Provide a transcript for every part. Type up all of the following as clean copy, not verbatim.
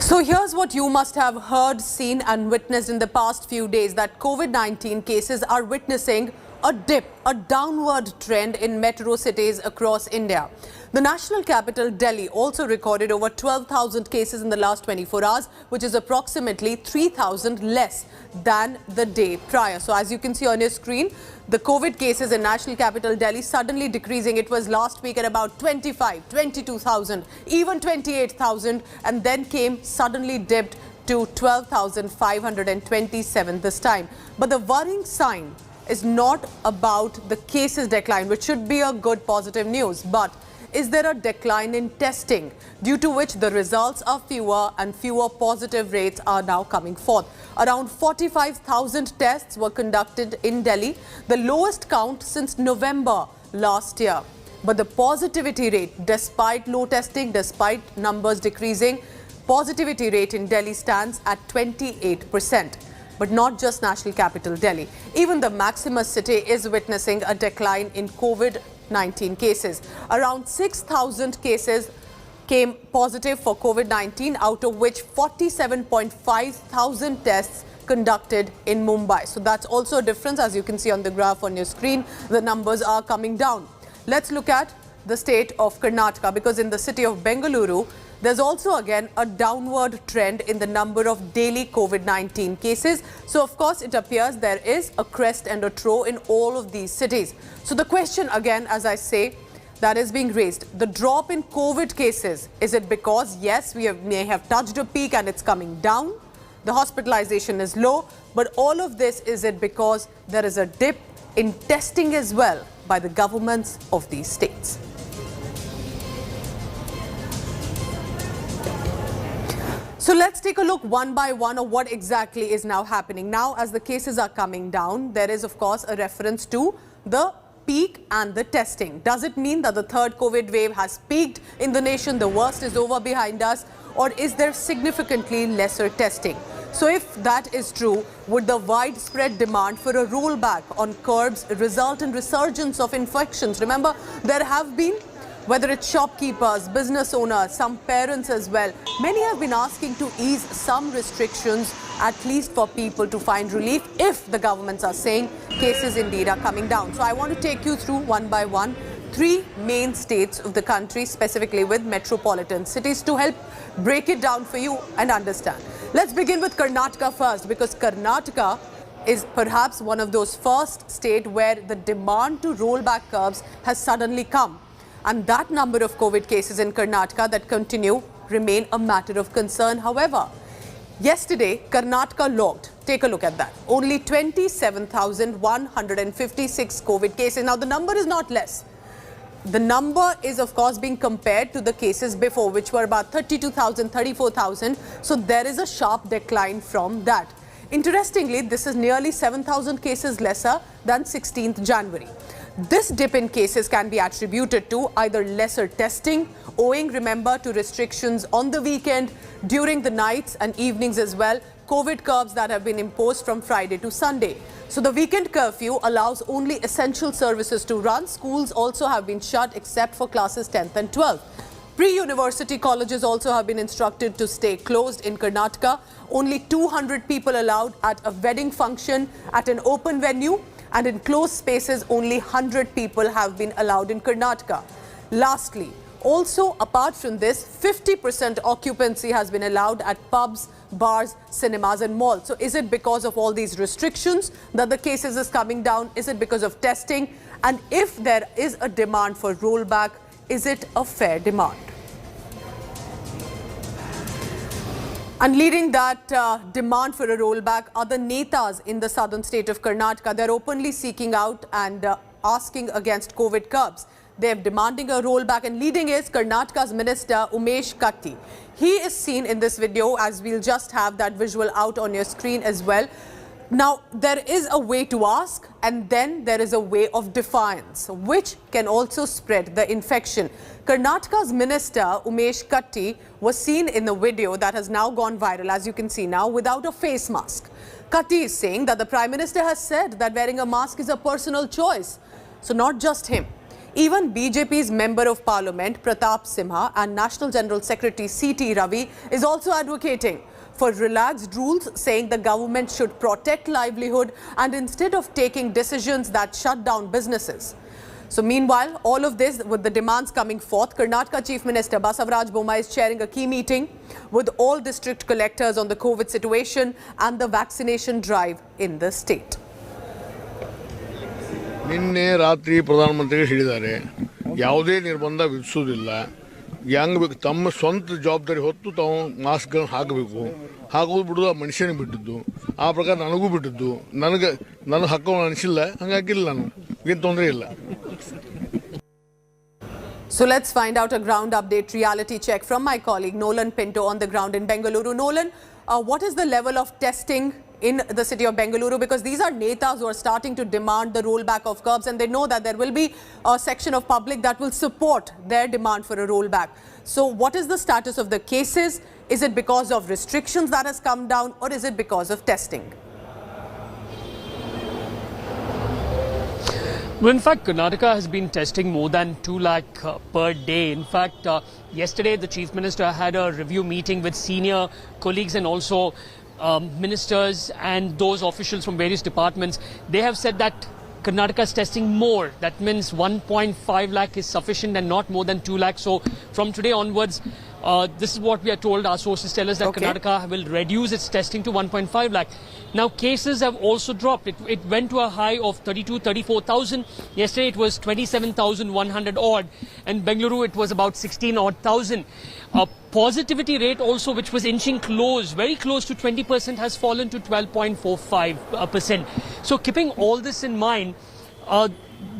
So here's what you must have heard, seen and witnessed in the past few days, that COVID-19 cases are witnessing a dip, a downward trend in metro cities across India. The national capital, Delhi, also recorded over 12,000 cases in the last 24 hours, which is approximately 3,000 less than the day prior. So as you can see on your screen, the COVID cases in national capital Delhi suddenly decreasing. It was last week at about 25, 22,000, even 28,000, and then suddenly dipped to 12,527 this time. But the worrying sign is not about the cases decline, which should be a good positive news, but is there a decline in testing, due to which the results are fewer and fewer positive rates are now coming forth. Around 45,000 tests were conducted in Delhi, the lowest count since November last year. But the positivity rate, despite low testing, despite numbers decreasing, positivity rate in Delhi stands at 28%. But not just national capital Delhi. Even the Maximus city is witnessing a decline in COVID-19 cases. Around 6,000 cases came positive for COVID-19, out of which 47.5 thousand tests conducted in Mumbai. So that's also a difference. As you can see on the graph on your screen, the numbers are coming down. Let's look at the state of Karnataka, because in the city of Bengaluru, there's also again a downward trend in the number of daily COVID-19 cases. So of course it appears there is a crest and a trough in all of these cities. So the question again, as I say, that is being raised, the drop in COVID cases, is it because yes, may have touched a peak and it's coming down, the hospitalization is low, but all of this, is it because there is a dip in testing as well by the governments of these states? So let's take a look one by one of what exactly is now happening. Now, as the cases are coming down, there is of course a reference to the peak and the testing. Does it mean that the third COVID wave has peaked in the nation, the worst is over behind us, or is there significantly lesser testing? So if that is true, would the widespread demand for a rollback on curbs result in resurgence of infections? Remember, there have been, whether it's shopkeepers, business owners, some parents as well, many have been asking to ease some restrictions, at least for people to find relief if the governments are saying cases indeed are coming down. So I want to take you through one by one three main states of the country, specifically with metropolitan cities, to help break it down for you and understand. Let's begin with Karnataka first, because Karnataka is perhaps one of those first states where the demand to roll back curbs has suddenly come. And that number of COVID cases in Karnataka that continue remain a matter of concern. However, yesterday, Karnataka logged, take a look at that, only 27,156 COVID cases. Now, the number is not less. The number is, of course, being compared to the cases before, which were about 32,000, 34,000. So there is a sharp decline from that. Interestingly, this is nearly 7,000 cases lesser than 16th January. This dip in cases can be attributed to either lesser testing, owing, remember, to restrictions on the weekend, during the nights and evenings as well, COVID curbs that have been imposed from Friday to Sunday. So the weekend curfew allows only essential services to run. Schools also have been shut except for classes 10th and 12th. Pre-university colleges also have been instructed to stay closed in Karnataka. Only 200 people allowed at a wedding function at an open venue. And in closed spaces, only 100 people have been allowed in Karnataka. Lastly, also apart from this, 50% occupancy has been allowed at pubs, bars, cinemas and malls. So is it because of all these restrictions that the cases is coming down? Is it because of testing? And if there is a demand for rollback, is it a fair demand? And leading that demand for a rollback are the netas in the southern state of Karnataka. They're openly seeking out and asking against COVID curbs. They're demanding a rollback, and leading is Karnataka's Minister Umesh Katti. He is seen in this video, as we'll just have that visual out on your screen as well. Now, there is a way to ask, and then there is a way of defiance, which can also spread the infection. Karnataka's Minister Umesh Katti was seen in the video that has now gone viral, as you can see now, without a face mask. Katti is saying that the Prime Minister has said that wearing a mask is a personal choice. So not just him. Even BJP's Member of Parliament Pratap Simha and National General Secretary C.T. Ravi is also advocating for relaxed rules, saying the government should protect livelihood and instead of taking decisions that shut down businesses. So meanwhile, all of this with the demands coming forth, Karnataka Chief Minister Basavaraj Bommai is chairing a key meeting with all district collectors on the COVID situation and the vaccination drive in the state. ನಿನ್ನೆ ರಾತ್ರಿ ಪ್ರಧಾನಮಂತ್ರಿಗಳು ಹೇಳಿದ್ದಾರೆ ಯಾವುದೇ ನಿರ್ಬಂಧ ವಿಧಿಸುವುದಿಲ್ಲ ಹೆಂಗೆ ತಮ್ಮ ಸ್ವಂತ ಜವಾಬ್ದಾರಿ ಹೊತ್ತು ತಾವು ಮಾಸ್ಕ್ಗಳನ್ನು ಹಾಕಬೇಕು ಹಾಕೋದು ಬಿಡೋದು ಆ ಮನುಷ್ಯನಿಗೆ ಬಿಟ್ಟಿದ್ದು ಆ ಪ್ರಕಾರ ನನಗೂ ಬಿಟ್ಟಿದ್ದು ನನ್ನ ಹಕ್ಕು ಅನಿಸಿಲ್ಲ ಹಂಗೆ ಹಾಕಿಲ್ಲ ನಾನು ಏನು ತೊಂದರೆ ಇಲ್ಲ. So let's find out a ground update reality check from my colleague Nolan Pinto on the ground in Bengaluru. Nolan, what is the level of testing in the city of Bengaluru? Because these are netas who are starting to demand the rollback of curbs, and they know that there will be a section of public that will support their demand for a rollback. So what is the status of the cases? Is it because of restrictions that has come down, or is it because of testing? Well, in fact, Karnataka has been testing more than 2 lakh per day. In fact, yesterday the Chief Minister had a review meeting with senior colleagues and also ministers and those officials from various departments. They have said that Karnataka is testing more. That means 1.5 lakh is sufficient and not more than 2 lakh. So from today onwards, this is what we are told. Our sources tell us that Karnataka will reduce its testing to 1.5 lakh. Now, cases have also dropped. It went to a high of 34,000. Yesterday, it was 27,100 odd. And Bengaluru, it was about 16 odd thousand. Positivity rate also, which was inching very close to 20%, has fallen to 12.45%. So, keeping all this in mind,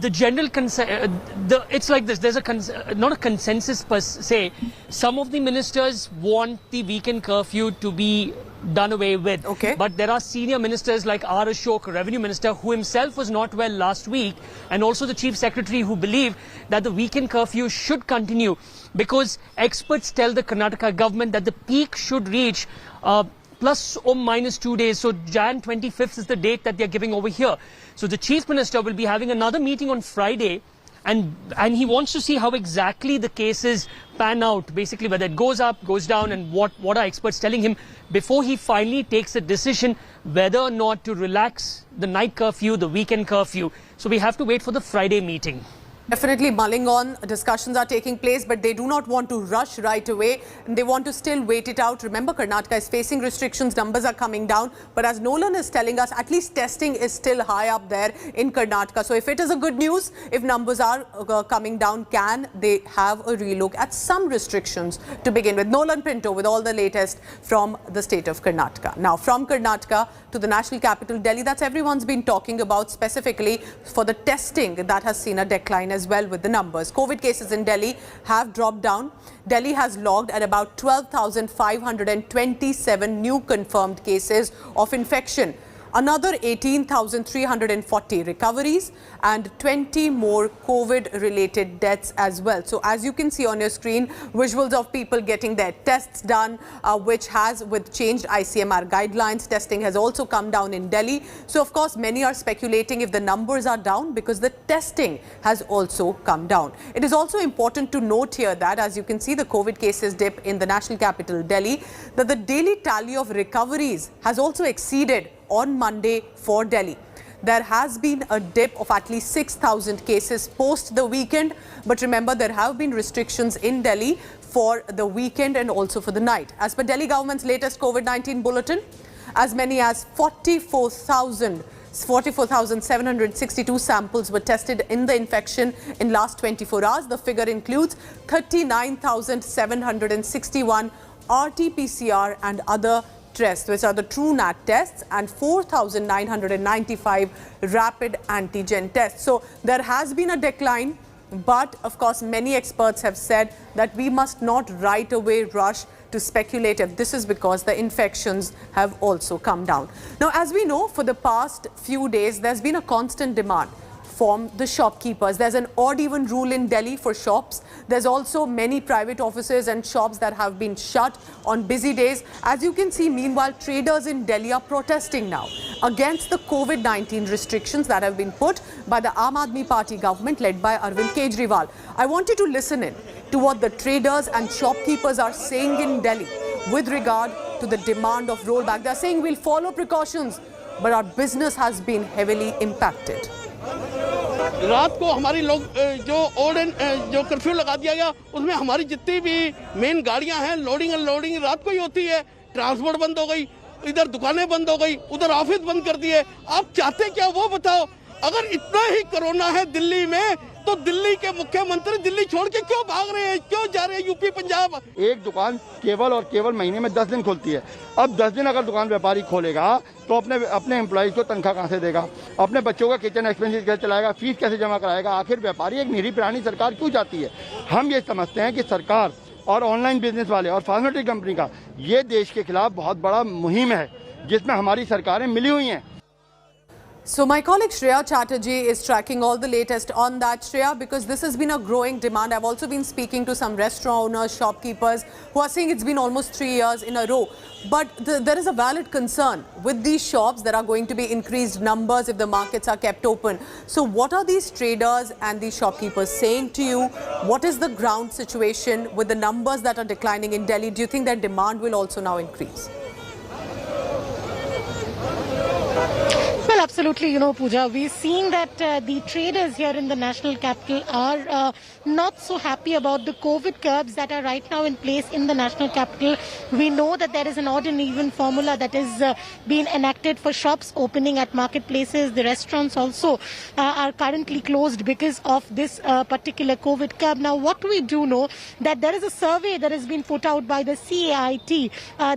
the general it's like this. There's not a consensus per se. Some of the ministers want the weekend curfew to be done away with. But there are senior ministers like R. Ashok, Revenue Minister, who himself was not well last week, and also the Chief Secretary, who believe that the weekend curfew should continue because experts tell the Karnataka government that the peak should reach plus or minus 2 days. So Jan 25th is the date that they are giving over here. So the Chief Minister will be having another meeting on Friday, and he wants to see how exactly the cases pan out, basically whether it goes up, goes down, and what are experts telling him before he finally takes a decision whether or not to relax the night curfew, the weekend curfew. So we have to wait for the Friday meeting. Definitely mulling on, discussions are taking place, but they do not want to rush right away, and they want to still wait it out. Remember, Karnataka is facing restrictions, numbers are coming down, but as Nolan is telling us, at least testing is still high up there in Karnataka. So if it is a good news, if numbers are coming down, can they have a relook at some restrictions to begin with? Nolan Pinto with all the latest from the state of Karnataka. Now from Karnataka to the national capital, Delhi, that's everyone's been talking about, specifically for the testing that has seen a decline as well with the numbers. COVID cases in Delhi have dropped down. Delhi has logged at about 12,527 new confirmed cases of infection. Another 18,340 recoveries and 20 more COVID-related deaths as well. So as you can see on your screen, visuals of people getting their tests done, which has, with changed ICMR guidelines, testing has also come down in Delhi. So of course, many are speculating if the numbers are down because the testing has also come down. It is also important to note here that, as you can see, the COVID cases dip in the national capital, Delhi, that the daily tally of recoveries has also exceeded on Monday for Delhi. There has been a dip of at least 6,000 cases post the weekend. But remember, there have been restrictions in Delhi for the weekend and also for the night. As per Delhi government's latest COVID-19 bulletin, as many as 44,762 samples were tested in the infection in last 24 hours. The figure includes 39,761 RT-PCR and other tests, which are the TrueNat tests, and 4,995 rapid antigen tests. So there has been a decline, but of course many experts have said that we must not right away rush to speculate if this is because the infections have also come down. Now, as we know, for the past few days, there's been a constant demand inform the shopkeepers. There's an odd even rule in Delhi for shops. There's also many private offices and shops that have been shut on busy days. As you can see, meanwhile, traders in Delhi are protesting now against the COVID-19 restrictions that have been put by the Aam Aadmi Party government led by Arvind Kejriwal. I want you to listen in to what the traders and shopkeepers are saying in Delhi with regard to the demand of rollback. They're saying we'll follow precautions, but our business has been heavily impacted. रात को हमारी लोग जो जो curfew लगा दिया गया उसमें हमारी जितनी भी मेन गाड़ियां हैं लोडिंग अनलोडिंग रात को ही होती है ट्रांसपोर्ट बंद हो गई इधर दुकानें बंद हो गई उधर ऑफिस बंद कर दिए आप चाहते क्या वो बताओ अगर इतना ही कोरोना है दिल्ली में तो दिल्ली के मुख्यमंत्री दिल्ली छोड़ के क्यों भाग रहे हैं क्यों जा रहे हैं यूपी पंजाब एक दुकान केवल और केवल महीने में 10 दिन खुलती है अब 10 दिन अगर दुकान व्यापारी खोलेगा तो अपने एम्प्लॉइज को तनख्वाह कहां से देगा अपने बच्चों का किचन एक्सपेंसेस कैसे चलाएगा फीस कैसे जमा कराएगा आखिर व्यापारी एक निरी प्राणी सरकार क्यों चाहती है हम ये समझते हैं कि सरकार और ऑनलाइन बिजनेस वाले और फार्मास्यूटिकल कंपनी का ये देश के खिलाफ बहुत बड़ा मुहिम है जिसमें हमारी सरकारें मिली हुई हैं. So my colleague Shreya Chatterjee is tracking all the latest on that, Shreya, because this has been a growing demand. I've also been speaking to some restaurant owners, shopkeepers who are saying it's been almost 3 years in a row. But there is a valid concern with these shops. There are going to be increased numbers if the markets are kept open. So what are these traders and these shopkeepers saying to you? What is the ground situation with the numbers that are declining in Delhi? Do you think that demand will also now increase? Well, absolutely, Pooja, we're seeing that the traders here in the national capital are not so happy about the COVID curbs that are right now in place in the national capital. We know that there is an odd and even formula that is being enacted for shops opening at marketplaces. The restaurants also are currently closed because of this particular COVID curb. Now, what we do know that there is a survey that has been put out by the CAIT.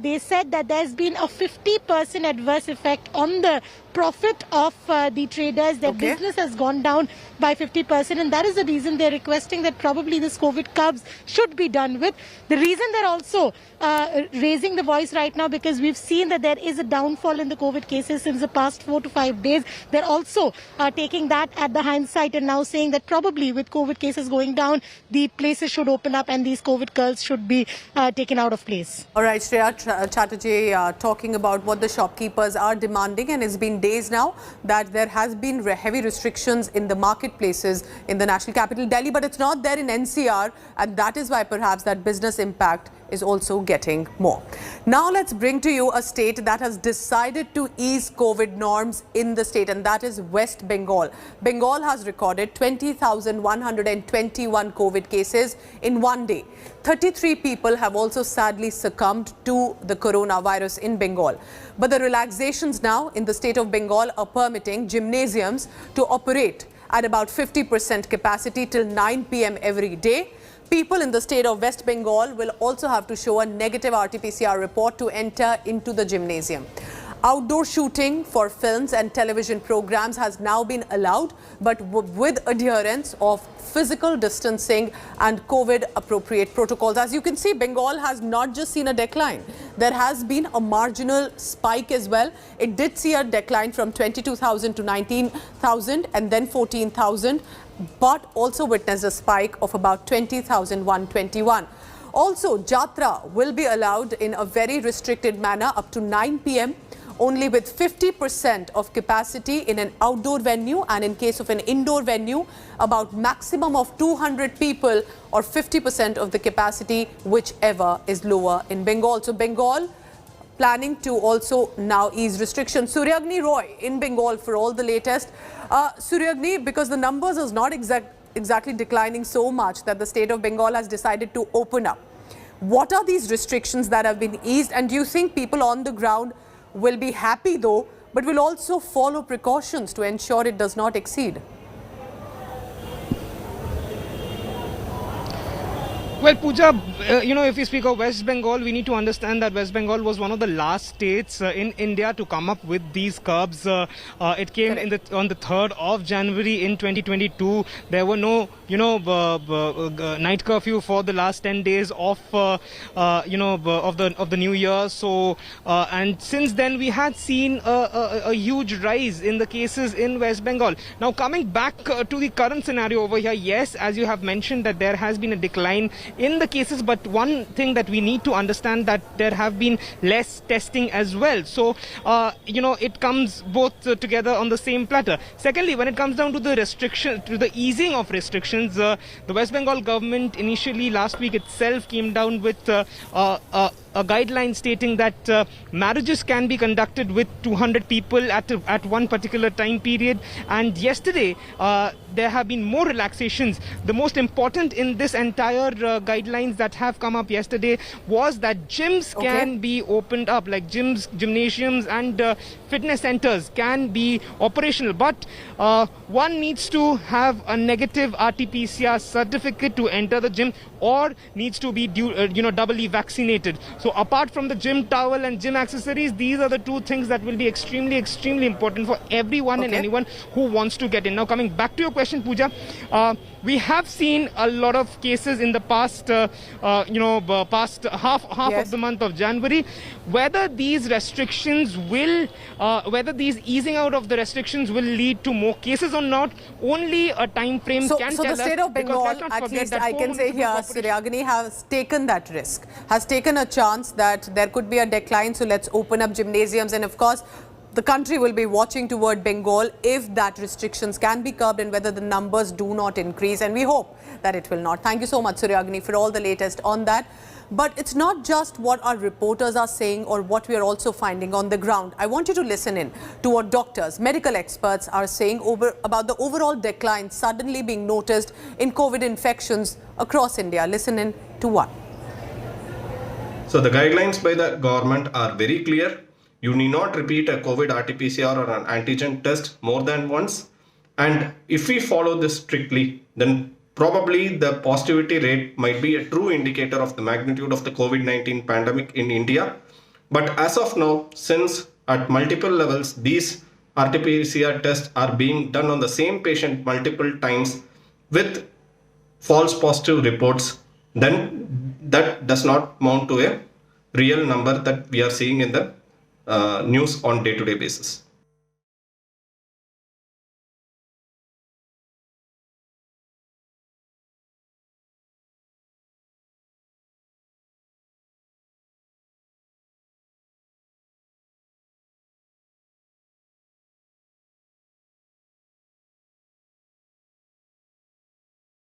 They said that there's been a 50% adverse effect on the profit of the traders. Their business has gone down by 50%, and that is the reason they're requesting that probably this COVID curbs should be done with. The reason they're also raising the voice right now because we've seen that there is a downfall in the COVID cases since the past 4 to 5 days. They're also taking that at the hindsight and now saying that probably with COVID cases going down, the places should open up and these COVID curbs should be taken out of place. All right, Shreya Chatterjee talking about what the shopkeepers are demanding, and it's been days now that there has been heavy restrictions in the marketplaces in the national capital Delhi, but it's not there in NCR, and that is why perhaps that business impact is also getting more. Now let's bring to you a state that has decided to ease COVID norms in the state, and that is West Bengal. Bengal has recorded 20,121 COVID cases in one day. 33 people have also sadly succumbed to the coronavirus in Bengal. But the relaxations now in the state of Bengal are permitting gymnasiums to operate at about 50% capacity till 9 p.m. every day. People in the state of West Bengal will also have to show a negative RT-PCR report to enter into the gymnasium. Outdoor shooting for films and television programs has now been allowed, but with adherence of physical distancing and COVID-appropriate protocols. As you can see, Bengal has not just seen a decline. There has been a marginal spike as well. It did see a decline from 22,000 to 19,000 and then 14,000, but also witnessed a spike of about 20,121. Also, Jatra will be allowed in a very restricted manner up to 9 p.m. only with 50% of capacity in an outdoor venue, and in case of an indoor venue, about maximum of 200 people or 50% of the capacity, whichever is lower in Bengal. So Bengal planning to also now ease restrictions. Suryagni Roy in Bengal for all the latest. Suryagni, because the numbers is not exactly declining so much that the state of Bengal has decided to open up. What are these restrictions that have been eased, and do you think people on the ground will be happy though, but will also follow precautions to ensure it does not exceed? Well, Pooja, if we speak of West Bengal, we need to understand that West Bengal was one of the last states in India to come up with these curbs. It came on the 3rd of January in 2022. There were no, night curfew for the last 10 days of the new year. So, and since then we had seen a huge rise in the cases in West Bengal. Now, coming back to the current scenario over here, yes, as you have mentioned, that there has been a decline in the cases, but one thing that we need to understand that there have been less testing as well. So, it comes both together on the same platter. Secondly, when it comes down to the easing of restrictions, the West Bengal government initially last week itself came down with a guideline stating that marriages can be conducted with 200 people at one particular time period. And yesterday, there have been more relaxations. The most important in this entire guidelines that have come up yesterday was that gyms can be opened up, like gyms, gymnasiums and fitness centers can be operational. But one needs to have a negative RT-PCR certificate to enter the gym, or needs to be doubly vaccinated. So apart from the gym towel and gym accessories, these are the two things that will be extremely, extremely important for everyone and anyone who wants to get in. Now, coming back to your question, Pooja, we have seen a lot of cases in the past, past half of the month of January. Whether these restrictions will, whether these easing out of the restrictions will lead to more cases or not, only a time frame can tell us. So the state of Bengal, at least I can say here, Suryagini, has taken that risk, has taken a chance that there could be a decline. So let's open up gymnasiums, and of course, the country will be watching toward Bengal if that restrictions can be curbed and whether the numbers do not increase. And we hope that it will not. Thank you so much, Suryagini, for all the latest on that. But it's not just what our reporters are saying or what we are also finding on the ground. I want you to listen in to what doctors, medical experts are saying about the overall decline suddenly being noticed in COVID infections across India. Listen in to one. So the guidelines by the government are very clear. You need not repeat a COVID RT-PCR or an antigen test more than once. And if we follow this strictly, then probably the positivity rate might be a true indicator of the magnitude of the COVID-19 pandemic in India. But as of now, since at multiple levels, these RT-PCR tests are being done on the same patient multiple times with false positive reports, then that does not mount to a real number that we are seeing in the news on day-to-day basis.